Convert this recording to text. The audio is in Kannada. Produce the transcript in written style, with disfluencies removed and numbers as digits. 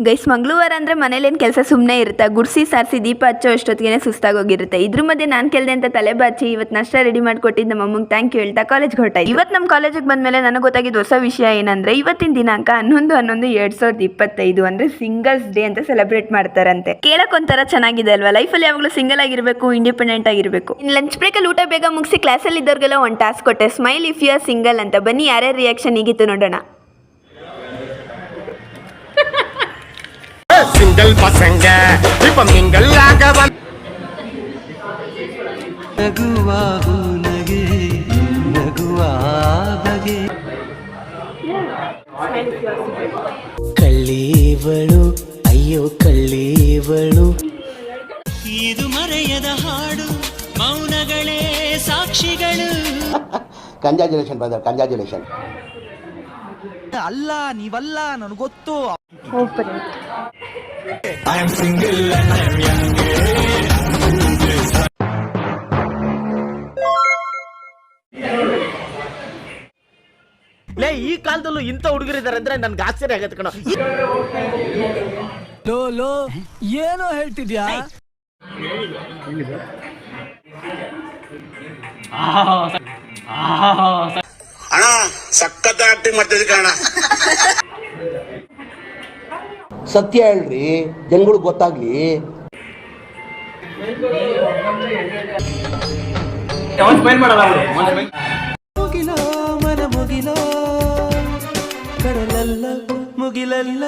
ಗೈಸ್, ಮಂಗಳವಾರ ಅಂದರೆ ಮನೇಲೇನು ಕೆಲಸ ಸುಮ್ಮನೆ ಇರುತ್ತೆ. ಗುಡಿಸಿ ಸಾರಿಸಿ ದೀಪ ಹಚ್ಚೋ ಅಷ್ಟೊತ್ತಿಗೆ ಸುಸ್ತಾಗೋಗಿರುತ್ತೆ. ಇದ್ರ ಮಧ್ಯೆ ನಾನು ಕೇಳಿದೆ ಅಂತ ತಲೆ ಬಾಚಿ ಇವತ್ತು ನಾಷ್ಟ ರೆಡಿ ಮಾಡಿಕೊಟ್ಟಿದ್ದು ನಮ್ಮ ಅಮ್ಮಂಗೆ ಥ್ಯಾಂಕ್ ಯು ಹೇಳ್ತಾ ಕಾಲೇಜ್ಗೆ ಹೊರಟಾಯ್ತು. ಇವತ್ತು ನಮ್ಮ ಕಾಲೇಜಿಗೆ ಬಂದಮೇಲೆ ನನಗೆ ಗೊತ್ತಾಗಿದ್ದು ಹೊಸ ವಿಷಯ ಏನಂದರೆ, ಇವತ್ತಿನ ದಿನಾಂಕ 11/11/2025 ಅಂದರೆ ಸಿಂಗಲ್ಸ್ ಡೇ ಅಂತ ಸೆಲೆಬ್ರೇಟ್ ಮಾಡ್ತಾರಂತೆ. ಕೇಳಕ್ಕೆ ಒಂಥರ ಚೆನ್ನಾಗಿದೆ ಅಲ್ವಾ? ಲೈಫಲ್ಲಿ ಯಾವಾಗಲೂ ಸಿಂಗಲ್ ಆಗಿರಬೇಕು, ಇಂಡಿಪೆಂಡೆಂಟ್ ಆಗಿರಬೇಕು. ಇನ್ನು ಲಂಚ್ ಬ್ರೇಕಲ್ಲಿ ಊಟ ಬೇಗ ಮುಗಿಸಿ ಕ್ಲಾಸಲ್ಲಿ ಇದ್ದವ್ರಿಗೆಲ್ಲ ಒಂದು ಟಾಸ್ಕ್ ಕೊಟ್ಟೆ, smile if you are single ಅಂತ. ಬನ್ನಿ ಯಾರ್ಯಾರ ರಿಯಾಕ್ಷನ್ ಹೀಗಿತ್ತು ನೋಡೋಣ. ಸಿಂಗಲ್ ಪಸಂಗ ಇಪ್ಪ ಮಿಂಗಲ್ ಆಗವನ್ ನಗುವಾಗು ನಗೆ ನಗುವಾಗಗೆ ಕಳ್ಳೀವಳು ಅಯ್ಯೋ ಕಳ್ಳೀವಳು ಇದು ಮರೆಯದ ಹಾಡು ಮೌನಗಳೇ ಸಾಕ್ಷಿಗಳು. Congratulation brother, congratulation. ಅಲ್ಲ ನೀವಲ್ಲ ನನಗೊತ್ತು. I am single and I am young. ಲೇ, ಈ ಕಾಲದಲ್ಲೂ ಇಂಥ ಹುಡುಗರಿದ್ದಾರೆ ಅಂದ್ರೆ ನನ್ಗೆ ಆಶ್ಚರ್ಯ ಆಗತ್ತೆ ಕಣ. ಲೋ ಏನೋ ಹೇಳ್ತಿದ್ಯಾ? ಅಣ್ಣ ಸಖತ್ ಆಕ್ಟಿಂಗ್ ಮಾಡ್ತಿದ್ದೆ ಕಣ. ಸತ್ಯ ಹೇಳ್ರಿ, ಜನಗಳಿಗೆ ಗೊತ್ತಾಗ್ಲಿ. ಮುಗಿಲೋ ಮನ ಮುಗಿಲೋ ಕಡಲಲ್ಲ ಮುಗಿಲಲ್ಲ